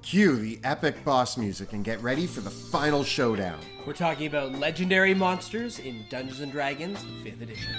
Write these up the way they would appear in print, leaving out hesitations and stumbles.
Cue the epic boss music and get ready for the final showdown. We're talking about legendary monsters in Dungeons & Dragons 5th edition.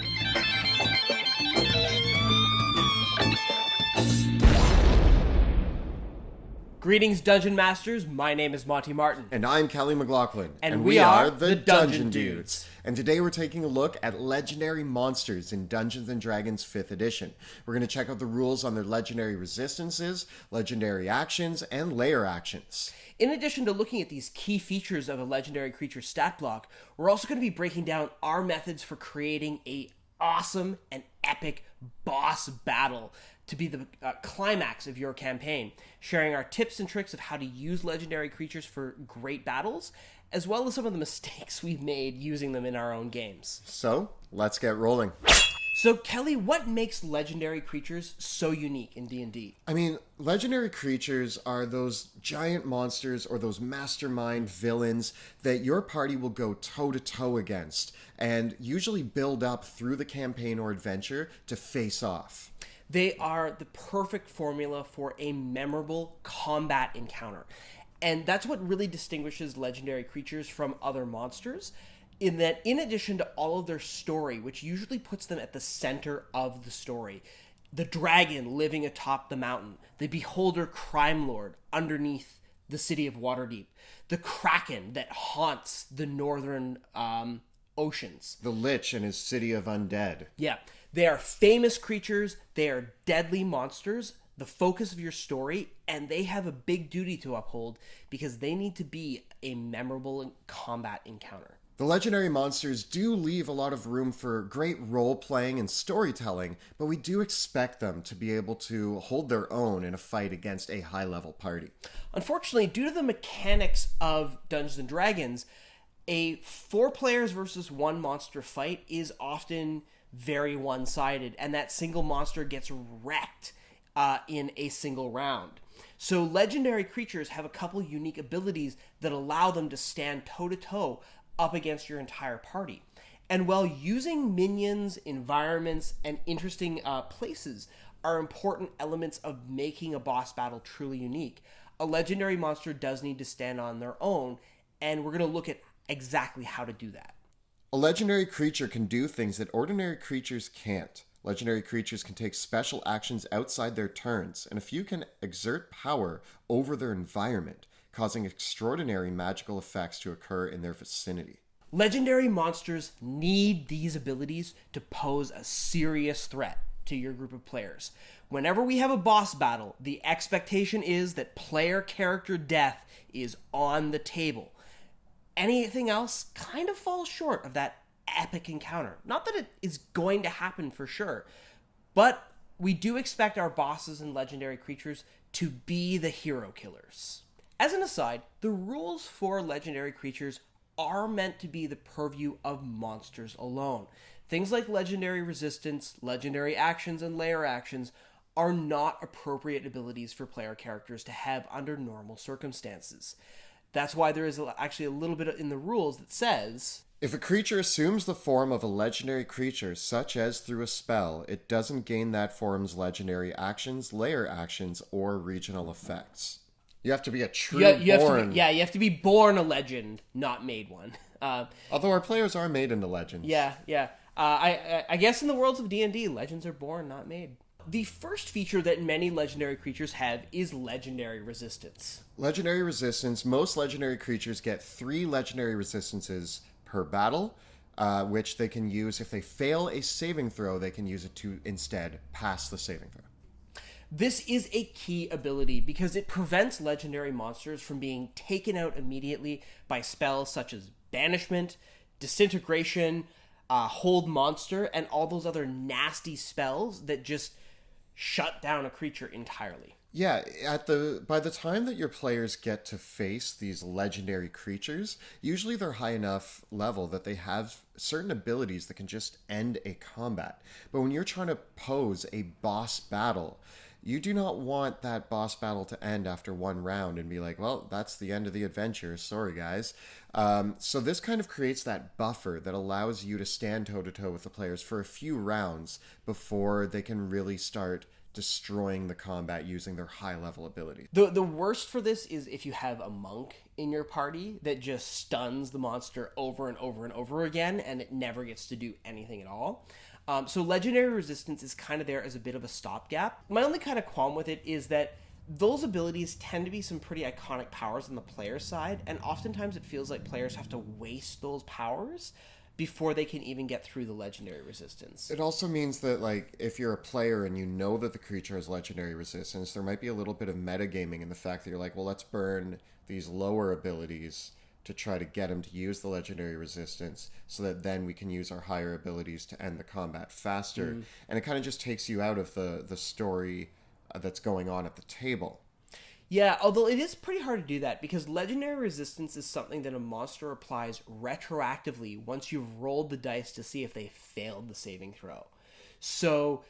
Greetings, Dungeon Masters. My name is Monty Martin. And I'm Kelly McLaughlin. And we are the Dungeon Dudes. And today we're taking a look at legendary monsters in Dungeons & Dragons 5th edition. We're going to check out the rules on their legendary resistances, legendary actions, and lair actions. In addition to looking at these key features of a legendary creature stat block, we're also going to be breaking down our methods for creating a awesome and epic boss battle to be the climax of your campaign, sharing our tips and tricks of how to use legendary creatures for great battles, as well as some of the mistakes we've made using them in our own games. So, let's get rolling. So, Kelly, what makes legendary creatures so unique in D&D? I mean, legendary creatures are those giant monsters or those mastermind villains that your party will go toe-to-toe against and usually build up through the campaign or adventure to face off. They are the perfect formula for a memorable combat encounter. And that's what really distinguishes legendary creatures from other monsters, in that in addition to all of their story, which usually puts them at the center of the story, the dragon living atop the mountain, the beholder crime lord underneath the city of Waterdeep, the kraken that haunts the northern oceans. The Lich and his city of undead. Yeah. They are famous creatures, they are deadly monsters, the focus of your story, and they have a big duty to uphold because they need to be a memorable combat encounter. The legendary monsters do leave a lot of room for great role-playing and storytelling, but we do expect them to be able to hold their own in a fight against a high-level party. Unfortunately, due to the mechanics of Dungeons & Dragons, a 4 players versus 1 monster fight is often very one-sided, and that single monster gets wrecked in a single round. So legendary creatures have a couple unique abilities that allow them to stand toe-to-toe up against your entire party. And while using minions, environments, and interesting places are important elements of making a boss battle truly unique, a legendary monster does need to stand on their own, and we're going to look at exactly how to do that. A legendary creature can do things that ordinary creatures can't. Legendary creatures can take special actions outside their turns, and a few can exert power over their environment, causing extraordinary magical effects to occur in their vicinity. Legendary monsters need these abilities to pose a serious threat to your group of players. Whenever we have a boss battle, the expectation is that player character death is on the table. Anything else kind of falls short of that epic encounter. Not that it is going to happen for sure, but we do expect our bosses and legendary creatures to be the hero killers. As an aside, the rules for legendary creatures are meant to be the purview of monsters alone. Things like legendary resistance, legendary actions, and lair actions are not appropriate abilities for player characters to have under normal circumstances. That's why there is actually a little bit in the rules that says, if a creature assumes the form of a legendary creature, such as through a spell, it doesn't gain that form's legendary actions, lair actions, or regional effects. You have to be a true born... you have to be born a legend, not made one. Although our players are made into legends. Yeah. I guess in the worlds of D&D, legends are born, not made. The first feature that many legendary creatures have is legendary resistance. Legendary resistance. Most legendary creatures get 3 legendary resistances per battle, which they can use. If they fail a saving throw, they can use it to instead pass the saving throw. This is a key ability because it prevents legendary monsters from being taken out immediately by spells such as banishment, disintegration, hold monster, and all those other nasty spells that just shut down a creature entirely. Yeah, by the time that your players get to face these legendary creatures, usually they're high enough level that they have certain abilities that can just end a combat. But when you're trying to pose a boss battle, you do not want that boss battle to end after 1 round and be like, well, that's the end of the adventure. Sorry, guys. So this kind of creates that buffer that allows you to stand toe-to-toe with the players for a few rounds before they can really start destroying the combat using their high level abilities. The worst for this is if you have a monk in your party that just stuns the monster over and over and over again, and it never gets to do anything at all. So legendary resistance is kind of there as a bit of a stopgap. My only kind of qualm with it is that those abilities tend to be some pretty iconic powers on the player side, and oftentimes it feels like players have to waste those powers before they can even get through the legendary resistance. It also means that, like, if you're a player and you know that the creature has legendary resistance, there might be a little bit of metagaming in the fact that you're like, well, let's burn these lower abilities to try to get him to use the legendary resistance so that then we can use our higher abilities to end the combat faster. And it kind of just takes you out of the story that's going on at the table. Yeah, although it is pretty hard to do that because legendary resistance is something that a monster applies retroactively once you've rolled the dice to see if they failed the saving throw. So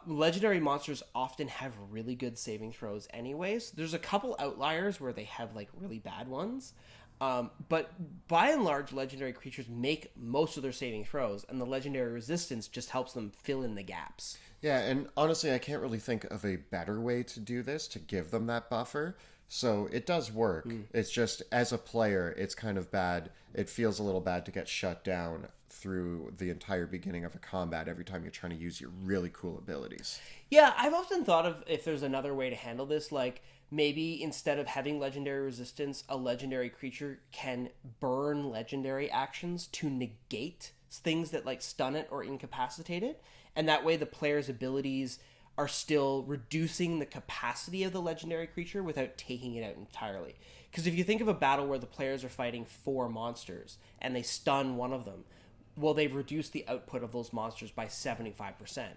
legendary monsters often have really good saving throws anyways. There's a couple outliers where they have like really bad ones. But by and large, legendary creatures make most of their saving throws, and the legendary resistance just helps them fill in the gaps. Yeah, and honestly, I can't really think of a better way to do this, to give them that buffer. So it does work. It's just, as a player, it's kind of bad. It feels a little bad to get shut down through the entire beginning of a combat every time you're trying to use your really cool abilities. Yeah, I've often thought of if there's another way to handle this, like maybe instead of having legendary resistance, a legendary creature can burn legendary actions to negate things that like stun it or incapacitate it. And that way the player's abilities are still reducing the capacity of the legendary creature without taking it out entirely. Because if you think of a battle where the players are fighting 4 monsters and they stun one of them, well, they've reduced the output of those monsters by 75%.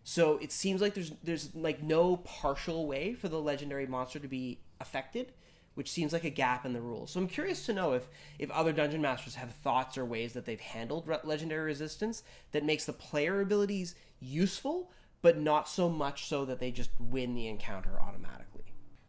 So it seems like there's like no partial way for the legendary monster to be affected, which seems like a gap in the rules. So I'm curious to know if other dungeon masters have thoughts or ways that they've handled legendary resistance that makes the player abilities useful, but not so much so that they just win the encounter automatically.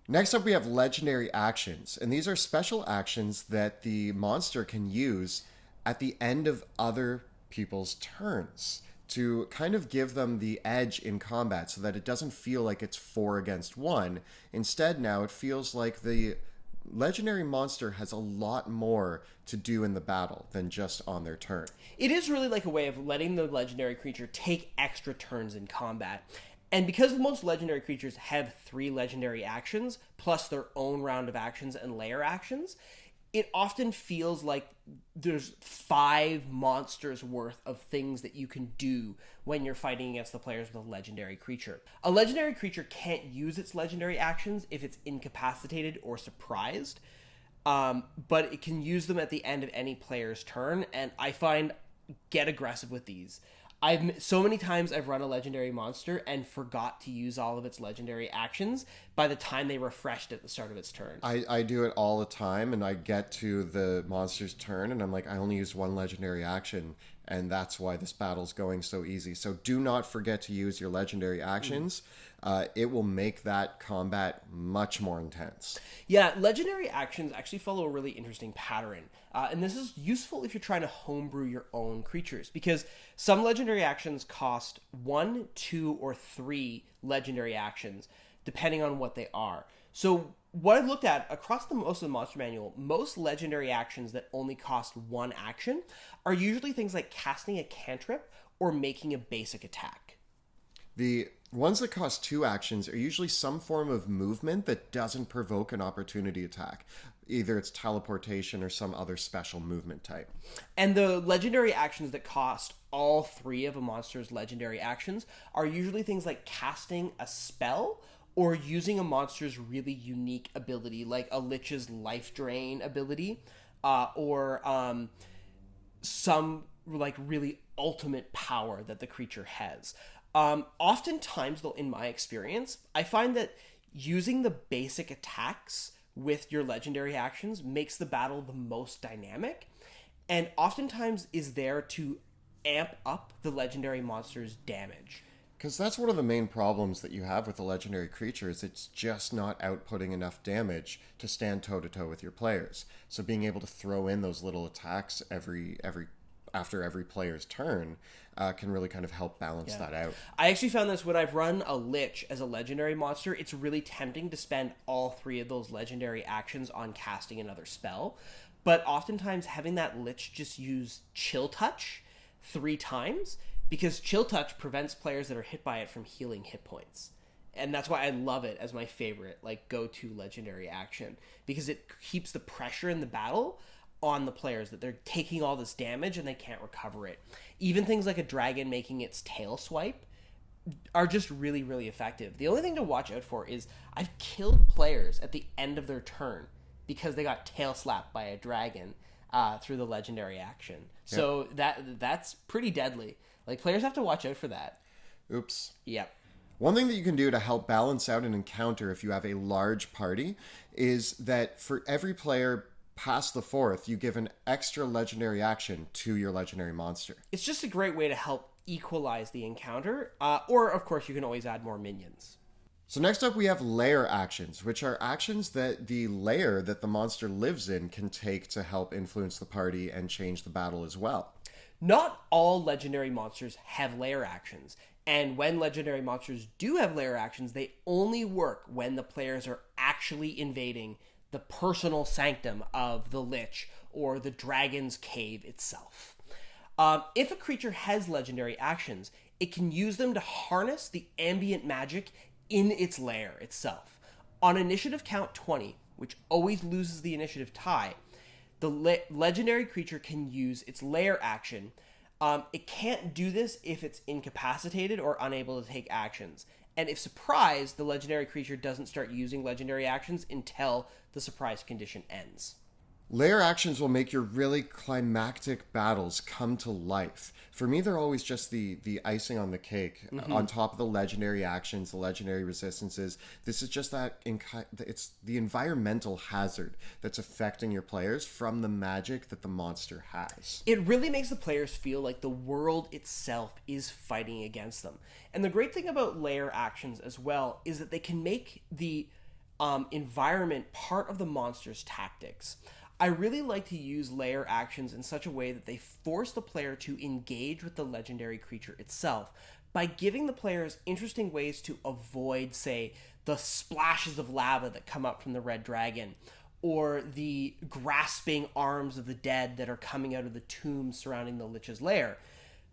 Next up, we have legendary actions, and these are special actions that the monster can use at the end of other people's turns to kind of give them the edge in combat so that it doesn't feel like it's 4 against 1. Instead, now it feels like the legendary monster has a lot more to do in the battle than just on their turn. It is really like a way of letting the legendary creature take extra turns in combat. And because most legendary creatures have 3 legendary actions, plus their own round of actions and lair actions, it often feels like there's 5 monsters worth of things that you can do when you're fighting against the players with a legendary creature. A legendary creature can't use its legendary actions if it's incapacitated or surprised, but it can use them at the end of any player's turn, and I find get aggressive with these. So many times I've run a legendary monster and forgot to use all of its legendary actions by the time they refreshed at the start of its turn. I do it all the time, and I get to the monster's turn, and I'm like, I only used 1 legendary action, and that's why this battle's going so easy. So do not forget to use your legendary actions. It will make that combat much more intense. Yeah, legendary actions actually follow a really interesting pattern. And this is useful if you're trying to homebrew your own creatures, because some legendary actions cost 1, 2, or 3 legendary actions, depending on what they are. So what I've looked at across most of the monster manual, most legendary actions that only cost 1 action are usually things like casting a cantrip or making a basic attack. The ones that cost 2 actions are usually some form of movement that doesn't provoke an opportunity attack. Either it's teleportation or some other special movement type. And the legendary actions that cost all 3 of a monster's legendary actions are usually things like casting a spell or using a monster's really unique ability, like a Lich's life drain ability, or some like really ultimate power that the creature has. Oftentimes, though, in my experience, I find that using the basic attacks with your legendary actions makes the battle the most dynamic, and oftentimes is there to amp up the legendary monster's damage. Because that's one of the main problems that you have with a legendary creature is it's just not outputting enough damage to stand toe-to-toe with your players. So being able to throw in those little attacks every after every player's turn can really kind of help balance that out. I actually found this when I've run a Lich as a legendary monster. It's really tempting to spend all 3 of those legendary actions on casting another spell. But oftentimes having that Lich just use Chill Touch 3 times, because Chill Touch prevents players that are hit by it from healing hit points. And that's why I love it as my favorite, like, go-to legendary action, because it keeps the pressure in the battle on the players that they're taking all this damage and they can't recover it. Even things like a dragon making its tail swipe are just really, really effective. The only thing to watch out for is I've killed players at the end of their turn because they got tail slapped by a dragon through the legendary action. So that's pretty deadly. Like, players have to watch out for that. Oops. Yep. One thing that you can do to help balance out an encounter if you have a large party is that for every player past the 4th, you give an extra legendary action to your legendary monster. It's just a great way to help equalize the encounter. Or, of course, you can always add more minions. So next up we have Lair Actions, which are actions that the lair that the monster lives in can take to help influence the party and change the battle as well. Not all legendary monsters have lair actions. And when legendary monsters do have lair actions, they only work when the players are actually invading the personal sanctum of the Lich or the dragon's cave itself. If a creature has legendary actions, it can use them to harness the ambient magic in its lair itself. On initiative count 20, which always loses the initiative tie, the legendary creature can use its lair action. It can't do this if it's incapacitated or unable to take actions. And if surprised, the legendary creature doesn't start using legendary actions until the surprise condition ends. Lair actions will make your really climactic battles come to life. For me, they're always just the icing on the cake. On top of the legendary actions, the legendary resistances. This is just it's the environmental hazard that's affecting your players from the magic that the monster has. It really makes the players feel like the world itself is fighting against them. And the great thing about lair actions as well is that they can make the environment part of the monster's tactics. I really like to use lair actions in such a way that they force the player to engage with the legendary creature itself by giving the players interesting ways to avoid, say, the splashes of lava that come up from the red dragon, or the grasping arms of the dead that are coming out of the tombs surrounding the Lich's lair.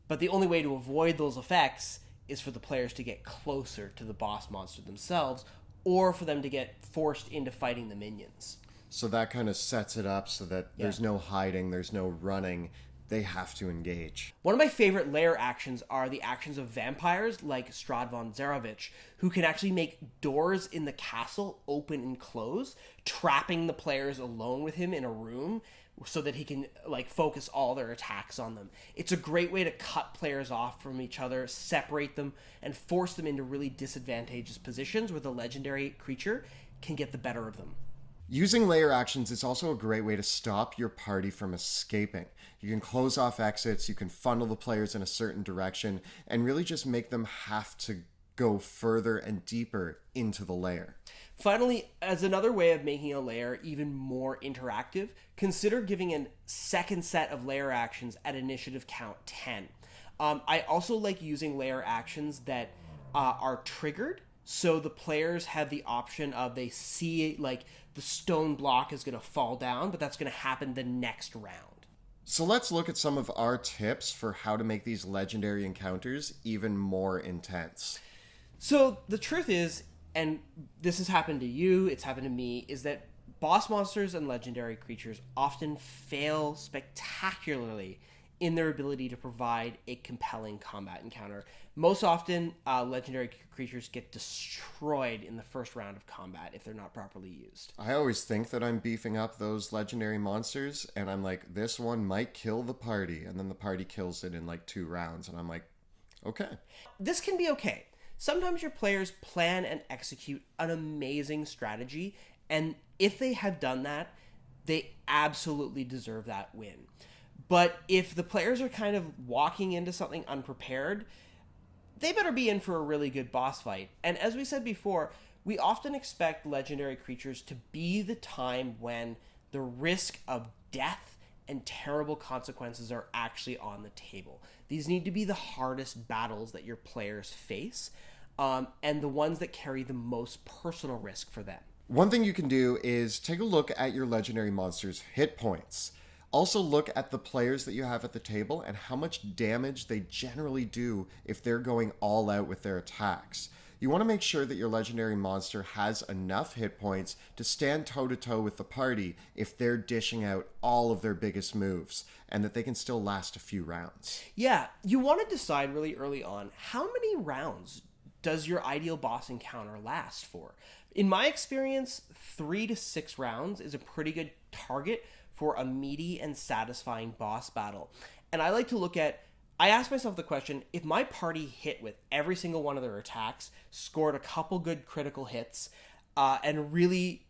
But the only way to avoid those effects is for the players to get closer to the boss monster themselves, or for them to get forced into fighting the minions. So that kind of sets it up so that there's no hiding, there's no running. They have to engage. One of my favorite lair actions are the actions of vampires like Strahd von Zarovich, who can actually make doors in the castle open and close, trapping the players alone with him in a room so that he can focus all their attacks on them. It's a great way to cut players off from each other, separate them, and force them into really disadvantageous positions where the legendary creature can get the better of them. Using lair actions is also a great way to stop your party from escaping. You can close off exits, you can funnel the players in a certain direction, and really just make them have to go further and deeper into the lair. Finally, as another way of making a lair even more interactive, consider giving a second set of lair actions at initiative count 10. I also like using lair actions that are triggered, so the players have the option of they see the stone block is going to fall down, but that's going to happen the next round. So let's look at some of our tips for how to make these legendary encounters even more intense. So the truth is, and this has happened to you, it's happened to me, is that boss monsters and legendary creatures often fail spectacularly in their ability to provide a compelling combat encounter. Most often, legendary creatures get destroyed in the first round of combat if they're not properly used. I always think that I'm beefing up those legendary monsters, and I'm like, this one might kill the party, and then the party kills it in 2 rounds, and I'm like, okay. This can be okay. Sometimes your players plan and execute an amazing strategy, and if they have done that, they absolutely deserve that win. But if the players are kind of walking into something unprepared, they better be in for a really good boss fight. And as we said before, we often expect legendary creatures to be the time when the risk of death and terrible consequences are actually on the table. These need to be the hardest battles that your players face, and the ones that carry the most personal risk for them. One thing you can do is take a look at your legendary monster's hit points. Also look at the players that you have at the table and how much damage they generally do if they're going all out with their attacks. You want to make sure that your legendary monster has enough hit points to stand toe-to-toe with the party if they're dishing out all of their biggest moves, and that they can still last a few rounds. Yeah, you want to decide really early on, how many rounds does your ideal boss encounter last for? In my experience, 3 to 6 rounds is a pretty good target for a meaty and satisfying boss battle. And I ask myself the question, if my party hit with every single one of their attacks, scored a couple good critical hits, and really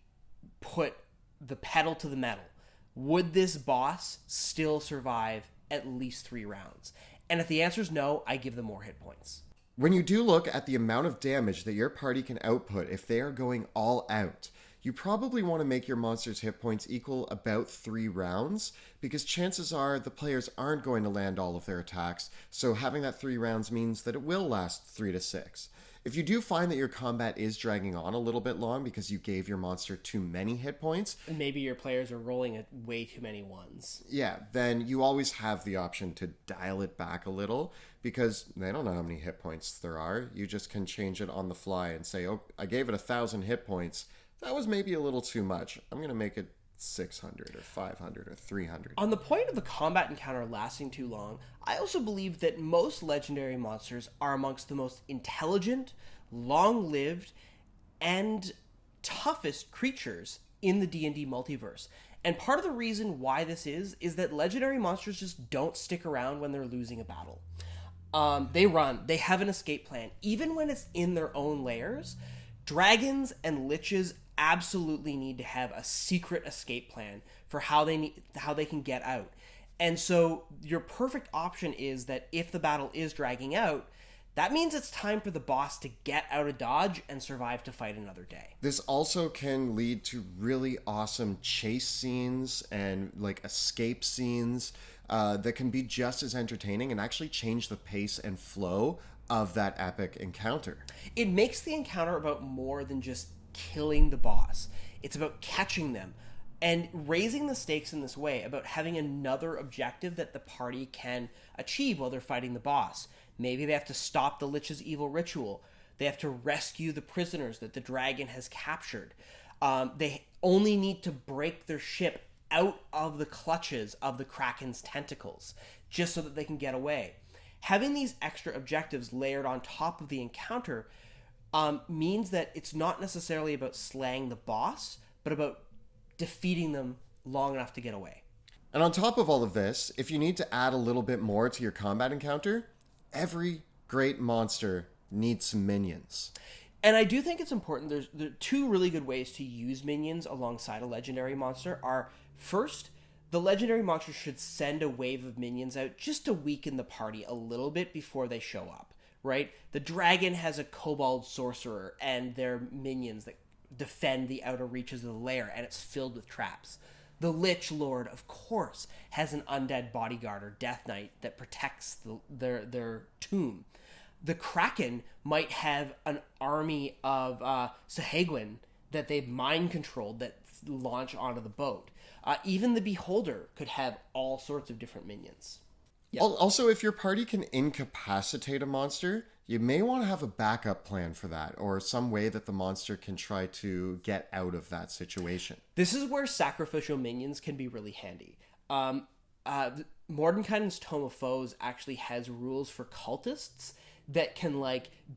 put the pedal to the metal, would this boss still survive at least 3 rounds? And if the answer is no, I give them more hit points. When you do look at the amount of damage that your party can output if they are going all out, you probably want to make your monster's hit points equal about 3 rounds, because chances are the players aren't going to land all of their attacks, so having that 3 rounds means that it will last 3 to 6. If you do find that your combat is dragging on a little bit long because you gave your monster too many hit points, and maybe your players are rolling at way too many ones, yeah, then you always have the option to dial it back a little, because they don't know how many hit points there are. You just can change it on the fly and say, oh, I gave it 1,000 hit points. That was maybe a little too much. I'm going to make it 600 or 500 or 300. On the point of the combat encounter lasting too long, I also believe that most legendary monsters are amongst the most intelligent, long-lived, and toughest creatures in the D&D multiverse. And part of the reason why this is that legendary monsters just don't stick around when they're losing a battle. They run. They have an escape plan. Even when it's in their own lairs, dragons and liches absolutely need to have a secret escape plan for how they can get out. And so your perfect option is that if the battle is dragging out, that means it's time for the boss to get out of dodge and survive to fight another day. This also can lead to really awesome chase scenes and escape scenes that can be just as entertaining and actually change the pace and flow of that epic encounter. It makes the encounter about more than just killing the boss. It's about catching them and raising the stakes in this way, about having another objective that the party can achieve while they're fighting the boss. Maybe they have to stop the Lich's evil ritual. They have to rescue the prisoners that the dragon has captured. They only need to break their ship out of the clutches of the Kraken's tentacles just so that they can get away. Having these extra objectives layered on top of the encounter means that it's not necessarily about slaying the boss, but about defeating them long enough to get away. And on top of all of this, if you need to add a little bit more to your combat encounter, every great monster needs some minions. And I do think it's important. There are 2 really good ways to use minions alongside a legendary monster. First, the legendary monster should send a wave of minions out just to weaken the party a little bit before they show up, right? The dragon has a kobold sorcerer and their minions that defend the outer reaches of the lair, and it's filled with traps. The Lich Lord, of course, has an undead bodyguard or Death Knight that protects their tomb. The Kraken might have an army of Sahagwin that they've mind-controlled that launch onto the boat. Even the Beholder could have all sorts of different minions. Yep. Also, if your party can incapacitate a monster, you may want to have a backup plan for that, or some way that the monster can try to get out of that situation. This is where sacrificial minions can be really handy. Mordenkainen's Tome of Foes actually has rules for cultists that can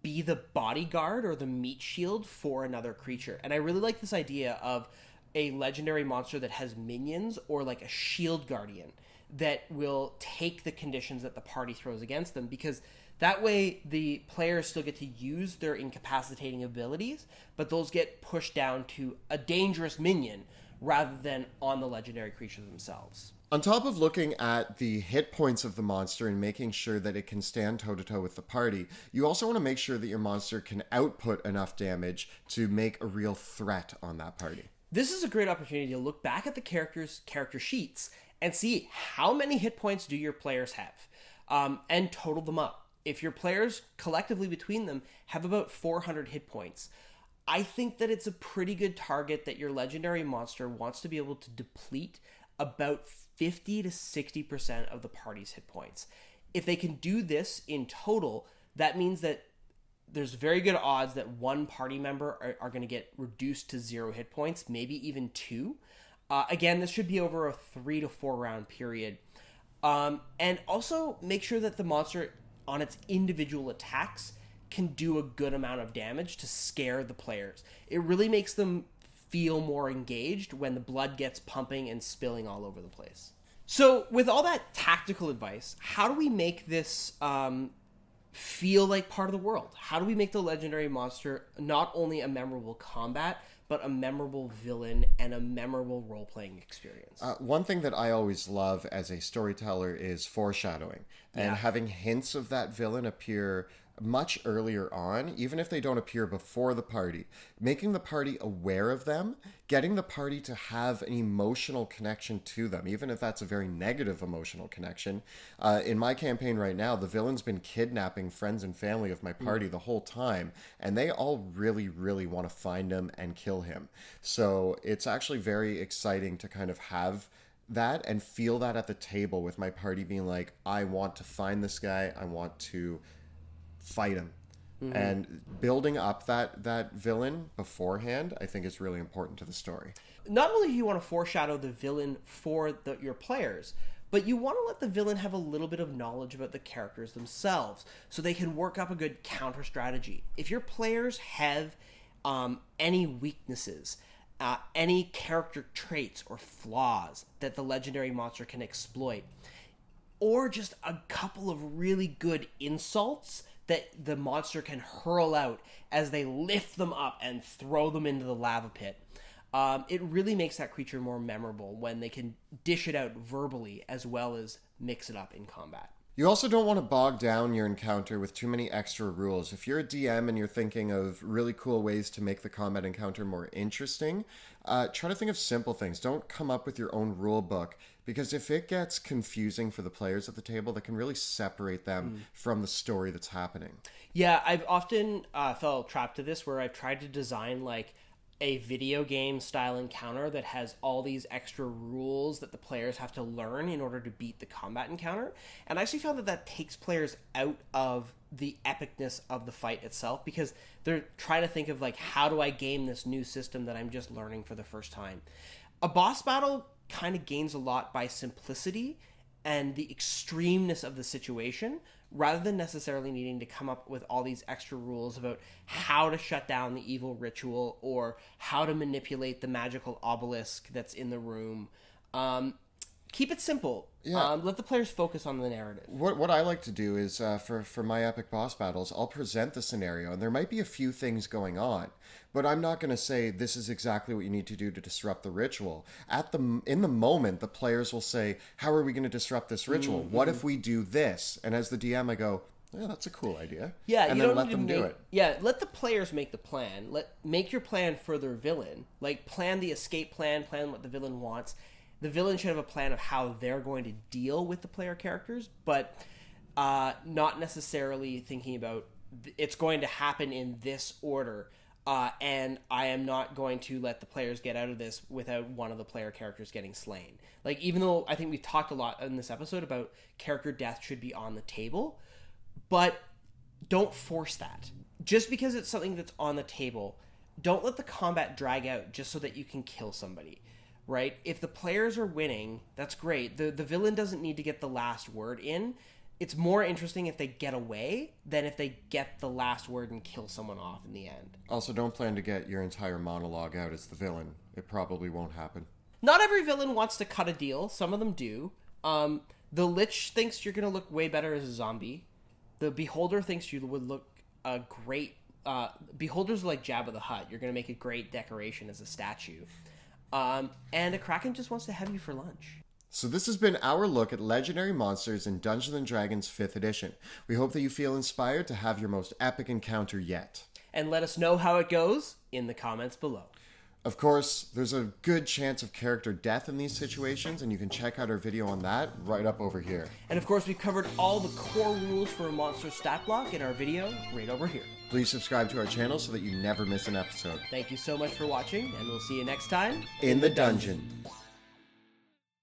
be the bodyguard or the meat shield for another creature. And I really like this idea of a legendary monster that has minions, or a shield guardian that will take the conditions that the party throws against them, because that way the players still get to use their incapacitating abilities, but those get pushed down to a dangerous minion rather than on the legendary creatures themselves. On top of looking at the hit points of the monster and making sure that it can stand toe-to-toe with the party, you also want to make sure that your monster can output enough damage to make a real threat on that party. This is a great opportunity to look back at the character sheets and see how many hit points do your players have, and total them up. If your players collectively between them have about 400 hit points, I think that it's a pretty good target that your legendary monster wants to be able to deplete about 50 to 60% of the party's hit points. If they can do this in total, that means that there's very good odds that one party member are going to get reduced to 0 hit points, maybe even 2. Again, this should be over a 3 to 4 round period. And also make sure that the monster on its individual attacks can do a good amount of damage to scare the players. It really makes them feel more engaged when the blood gets pumping and spilling all over the place. So with all that tactical advice, how do we make this feel like part of the world? How do we make the legendary monster not only a memorable combat, but a memorable villain and a memorable role-playing experience? One thing that I always love as a storyteller is foreshadowing and having hints of that villain appear much earlier on, even if they don't appear before the party, making the party aware of them, getting the party to have an emotional connection to them, even if that's a very negative emotional connection. In my campaign right now, the villain's been kidnapping friends and family of my party the whole time, and they all really, really want to find him and kill him. So it's actually very exciting to kind of have that and feel that at the table with my party being like, I want to find this guy, I want to fight him. And building up that villain beforehand, I think, is really important to the story. Not only do you want to foreshadow the villain for your players, but you want to let the villain have a little bit of knowledge about the characters themselves so they can work up a good counter strategy. If your players have any weaknesses, any character traits or flaws that the legendary monster can exploit, or just a couple of really good insults that the monster can hurl out as they lift them up and throw them into the lava pit, it really makes that creature more memorable when they can dish it out verbally as well as mix it up in combat. You also don't want to bog down your encounter with too many extra rules. If you're a DM and you're thinking of really cool ways to make the combat encounter more interesting, try to think of simple things. Don't come up with your own rule book, because if it gets confusing for the players at the table, that can really separate them from the story that's happening. Yeah, I've often fell trapped to this where I've tried to design like a video game style encounter that has all these extra rules that the players have to learn in order to beat the combat encounter. And I actually found that takes players out of the epicness of the fight itself, because they're trying to think of like, how do I game this new system that I'm just learning for the first time? A boss battle kind of gains a lot by simplicity and the extremeness of the situation, rather than necessarily needing to come up with all these extra rules about how to shut down the evil ritual or how to manipulate the magical obelisk that's in the room. Keep it simple. Yeah. Let the players focus on the narrative. What I like to do is, for my epic boss battles, I'll present the scenario, and there might be a few things going on, but I'm not going to say this is exactly what you need to do to disrupt the ritual. In the moment, the players will say, how are we going to disrupt this ritual? What if we do this? And as the DM, I go, yeah, that's a cool idea. Yeah, and you then don't let need to them do it. Yeah, let the players make the plan. Make your plan for their villain. Like, plan the escape plan what the villain wants. The villain should have a plan of how they're going to deal with the player characters, but not necessarily thinking about it's going to happen in this order, and I am not going to let the players get out of this without one of the player characters getting slain. Like, even though I think we've talked a lot in this episode about character death should be on the table, but don't force that. Just because it's something that's on the table, don't let the combat drag out just so that you can kill somebody. Right? If the players are winning, that's great. The villain doesn't need to get the last word in. It's more interesting if they get away than if they get the last word and kill someone off in the end. Also, don't plan to get your entire monologue out as the villain. It probably won't happen. Not every villain wants to cut a deal. Some of them do. The Lich thinks you're going to look way better as a zombie. The Beholder thinks you would look great. Beholders are like Jabba the Hutt. You're going to make a great decoration as a statue. And a Kraken just wants to have you for lunch. So this has been our look at legendary monsters in Dungeons & Dragons 5th edition. We hope that you feel inspired to have your most epic encounter yet. And let us know how it goes in the comments below. Of course, there's a good chance of character death in these situations, and you can check out our video on that right up over here. And of course, we've covered all the core rules for a monster stat block in our video right over here. Please subscribe to our channel so that you never miss an episode. Thank you so much for watching, and we'll see you next time In the dungeon.